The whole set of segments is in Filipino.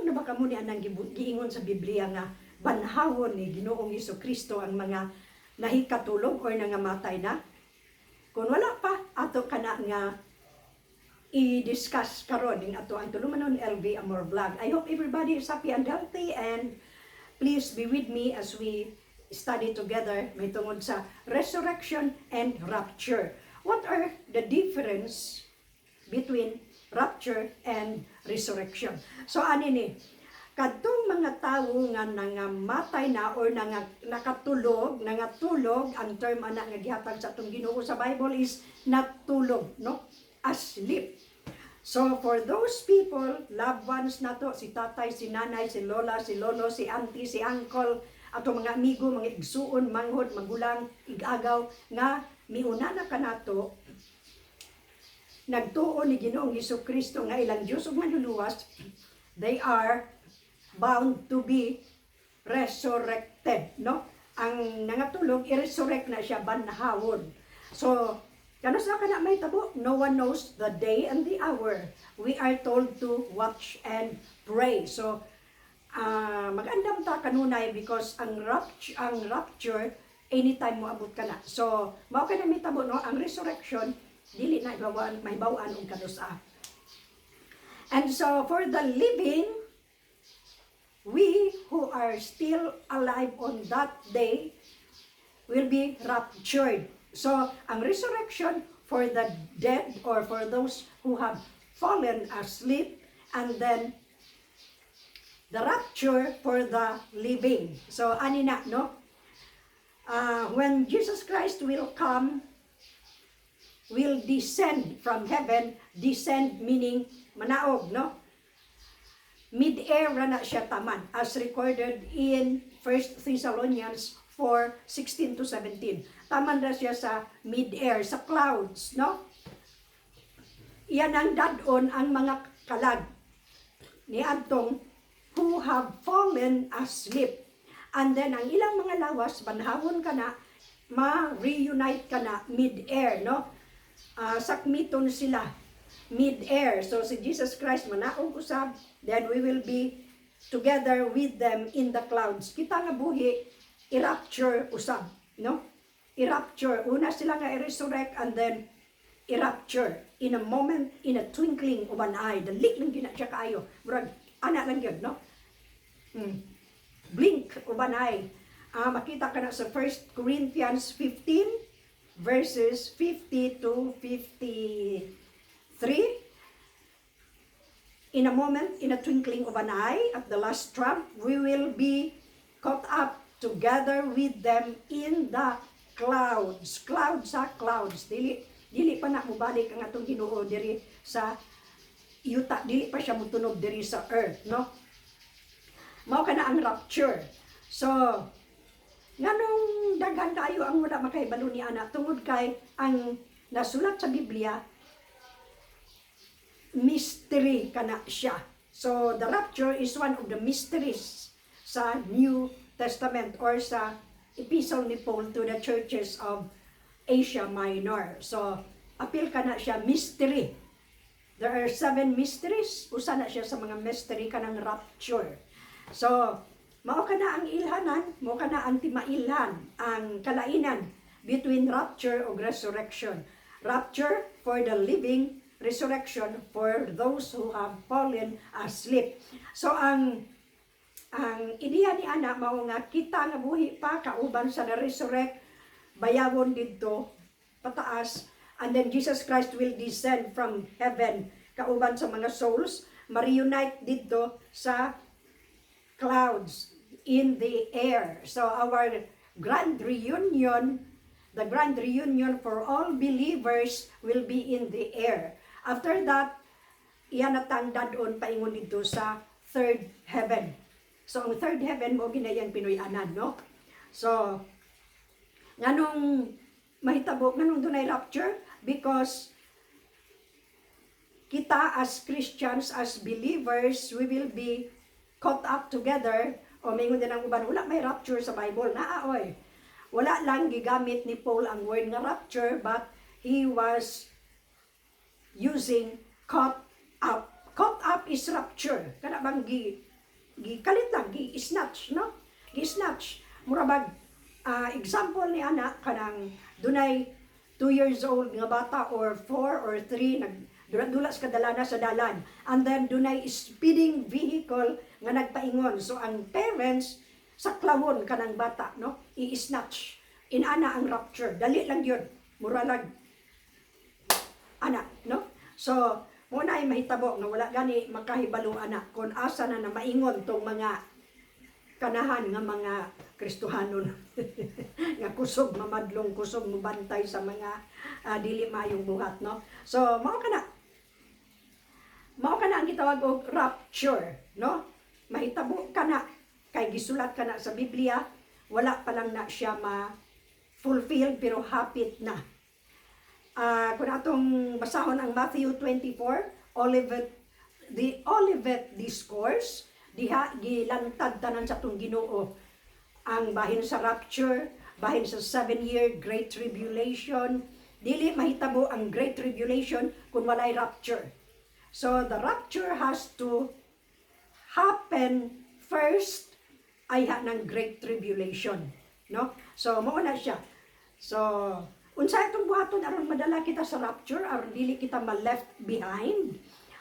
na ba kamo ni anang giingon sa Biblia nga banhawon ni Ginoong Jesucristo ang mga nahikatulog or nangamatay na? Kung wala pa, ato kana nga i-discuss karon ning ato ang tulumanon LV Amor Vlog. I hope everybody is happy and healthy, and please be with me as we study together may tungod sa resurrection and rapture. What are the difference between rapture and resurrection? So ani ni kadtong mga tawo nga nangamatay na or nakatulog, nangatulog, ang term ana nga gihatag sa atong Ginoo sa Bible is natulog, no? Asleep. So for those people, loved ones nato, si tatay, si nanay, si lola, si lolo, si auntie, si uncle, ato mga amigo, mga igsuon, manghod, magulang, igagaw nga miuna na kanato nagtuo ni Ginoong Jesucristo nga ilang Diyos ug manluluwas, they are bound to be resurrected, no? Ang nangatulog i-resurrect na siya banhawon. So kano sa kana may tabo, no one knows the day and the hour. We are told to watch and pray. So mag-andam ta kanunay because ang rapture anytime mo abot ka na. So mao ka na mitabo, no? Ang resurrection dili na mahibawaan og kadusa. And so for the living, we who are still alive on that day will be raptured. So ang resurrection for the dead or for those who have fallen asleep, and then the rapture for the living. So ani na, no? When Jesus Christ will come, will descend from heaven, descend meaning manaog, no? Mid-air ra na siya taman, as recorded in 1 Thessalonians 4:16-17. Taman ra siya sa mid-air, sa clouds, no? Iyan ang dadon ang mga kalag ni adtong who have fallen asleep. And then ang ilang mga lawas, banhawon ka na, ma-reunite ka na mid-air, no? Sakmiton sila mid-air. So si Jesus Christ manaog usab, then we will be together with them in the clouds. Kita nga buhi i-rapture usab, no? I-rapture, una sila nga i-resurrect and then i-rapture in a moment, in a twinkling of an eye. Dali lang gina siya kaayo, murag ana lang yun, no? Blink of an eye. Makita ka na sa 1 Corinthians 15 verses 50 to 53. In a moment, in a twinkling of an eye, at the last trump, we will be caught up together with them in the clouds. Clouds sa clouds. Dili pa na mubalik ang atong Ginoo diri sa yuta. Dili pa siya mutunog diri sa earth, no? Mao kana ang rapture. So nganong daghan kayo ang wala makahibalo ni ana tungod kay ang nasulat sa Biblia mystery kana siya. So the rapture is one of the mysteries sa New Testament or sa epistle ni Paul to the churches of Asia Minor. So apil kana siya mystery. There are 7 mysteries. Usa na siya sa mga mystery kanang rapture. So mao kana ang ilhanan, mao kana ang timailhan, ang kalainan between rapture ug resurrection. Rapture for the living, resurrection for those who have fallen asleep. So ang ideya ni ana mao nga kita nga buhi pa kauban sa na-resurrect, bayawon didto pataas, and then Jesus Christ will descend from heaven kauban sa mga souls, ma-reunite didto sa clouds in the air. So our grand reunion, the grand reunion for all believers will be in the air. After that, iyan natang dadon paingon dito sa third heaven. So ang third heaven mo ginayang Pinoy-anan, no? So nganong mahitabo, nganong dunay rapture? Because kita as Christians, as believers, we will be caught up together. O mingon din ang uban, wala may rapture sa Bible. Oy. Wala lang gigamit ni Paul ang word nga rapture, but he was using caught up. Caught up is rapture. Kana bang gikalit lang, gi-snatch, no? Gi-snatch. Murabag, example ni ana, kanang dunay 2 years old nga bata or 4 or 3, nagdulas kadalana sa dalan. And then dunay speeding vehicle nga nagpaingon. So ang parents, sa klawon kanang bata, no? I-snatch. Inana ang rapture. Dali lang yun. Mura lang. Ana, no? So, muna ay mahitabo nga wala gani makahibalo ana kung asa na na maingon tong mga kanahan nga mga Kristohanon nga kusog mamadlong, kusog mabantay sa mga dili maayong buhat, no? So, mao kana ang gitawag og rapture, no? Mahitabo kana kay gisulat kana sa Biblia, wala pa lang na siya ma-fulfill pero hapit na. Kung atong basahon ang Matthew 24, the Olivet Discourse, diha gilantad tanan sa atong Ginoo ang bahin sa rapture, bahin sa 7-year Great Tribulation. Dili mahitabo ang Great Tribulation kung walay rapture. So the rapture has to happen first ay ng Great Tribulation, no? So mao na siya. So unsa itong buhaton aron madala kita sa rapture aron dili kita ma-left behind.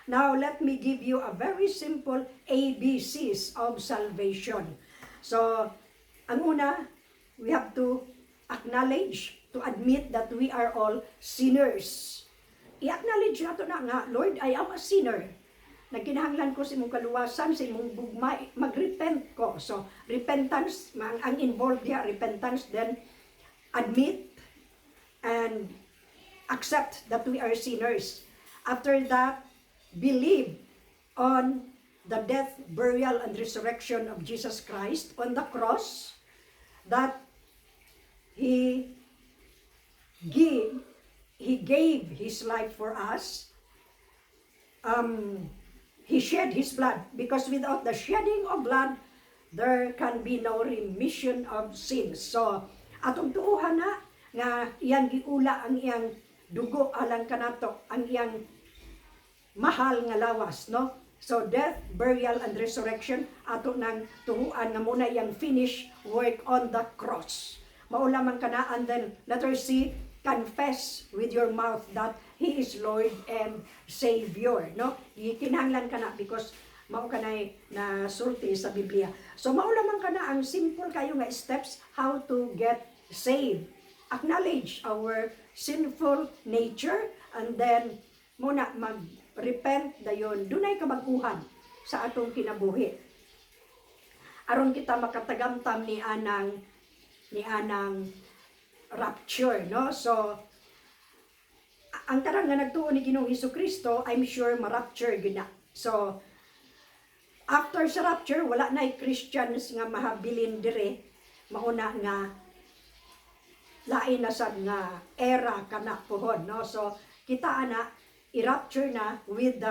Now let me give you a very simple ABCs of salvation. So ang una, we have to acknowledge, to admit that we are all sinners. I-acknowledge nato na nga, Lord, I am a sinner. Nagkinahanglan ko sa imong kaluwasan, sa imong bugma, mag-repent ko. So repentance, ang involved here, repentance, then admit and accept that we are sinners. After that, believe on the death, burial, and resurrection of Jesus Christ on the cross, that He gave His life for us. He shed His blood, because without the shedding of blood, there can be no remission of sins. So, atong tuuhan na, nga iyang giula ang iyang dugo alang kanato, ang iyang mahal nga lawas, no? So death, burial, and resurrection ato nang tuhuan nga muna iyang finish work on the cross. Maula man kana, and then letter C, confess with your mouth that He is Lord and Savior, no? Gikinahanglan kana because mao kanay na sulti sa Biblia. So maula man kana ang simple kayo nga steps how to get saved. Acknowledge our sinful nature, and then muna mag-repent dayon. Dunay kabag-uhan sa atong kinabuhi. Aron kita makatagamtam ni anang rapture, no? So ang karang nga nagtuo ni Ginoong Hesukristo, I'm sure ma-rapture gina. So after sa rapture, wala na Christians nga mahabilin dire, mauna nga lain na sad nga era kana pohon, no? So kita ana i-rapture na with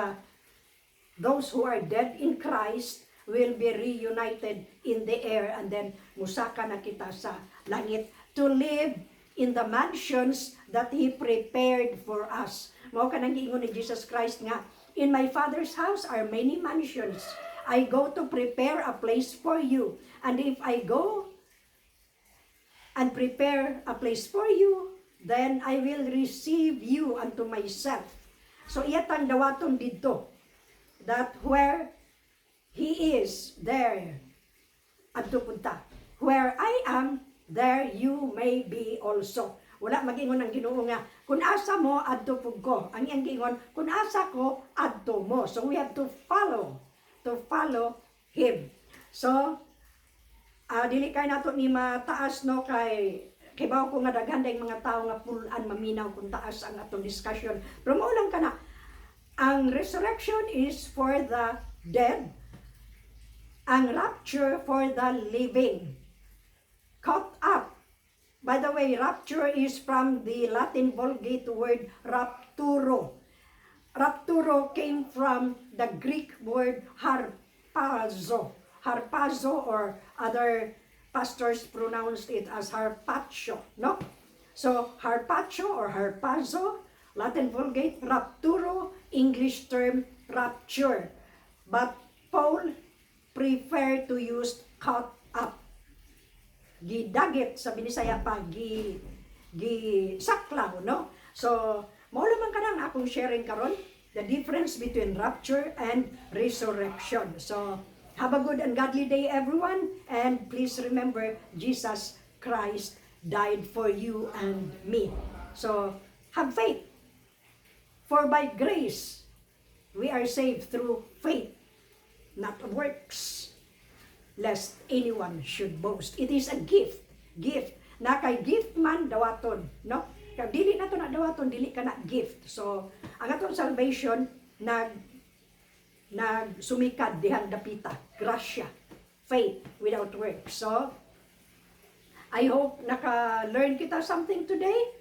those who are dead in Christ will be reunited in the air, and then musaka na kita sa langit to live in the mansions that He prepared for us. Mao kanang giingon ni Jesus Christ nga, in my Father's house are many mansions. I go to prepare a place for you, and if I go and prepare a place for you, then I will receive you unto myself. So iyatang dawaton dito, that where He is, there adto punta. Where I am, there you may be also. Wala mag-ingon ang Ginoo nga, kung asa mo, adto pug ko. Ang iyang giingon, kung asa ko, adto mo. So we have to follow Him. So, dili kay nato ni mataas, no, kay bawo ko nga daghan day mga tao nga pulan maminaw kung taas ang atong discussion. Pero mao lang kana, ang resurrection is for the dead, ang rapture for the living. Caught up. By the way, rapture is from the Latin Vulgate word rapturo. Rapturo came from the Greek word harpazo. Harpazo, or other pastors pronounced it as harpacho, no? So, harpacho or harpazo, Latin Vulgate, rapturo, English term rapture. But Paul prefer to use cut up. Gidagit sa Binisaya pa, saklaw, no? So, mao man kanang akong sharing karon, the difference between rapture and resurrection. So, have a good and godly day, everyone, and please remember Jesus Christ died for you and me. So, have faith. For by grace, we are saved through faith, not works, lest anyone should boast. It is a gift. Gift. Na kay gift man dawaton, no? Kay dili na to na dawaton, dili ka na gift. So, ang atong salvation nagsumikad dihang dapita, grasya, faith without works. So, I hope naka-learn kita something today.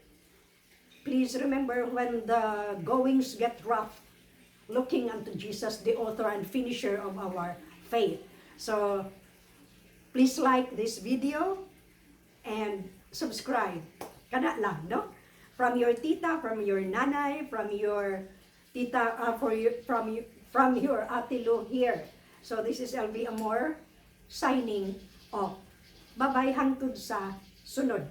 Please remember when the goings get rough, looking unto Jesus, the author and finisher of our faith. So, please like this video and subscribe. Kana lang, no? From your tita, from your nanay, from your tita, from your ate Lu here. So, this is LV Amor signing off. Bye-bye hangtod sa sunod.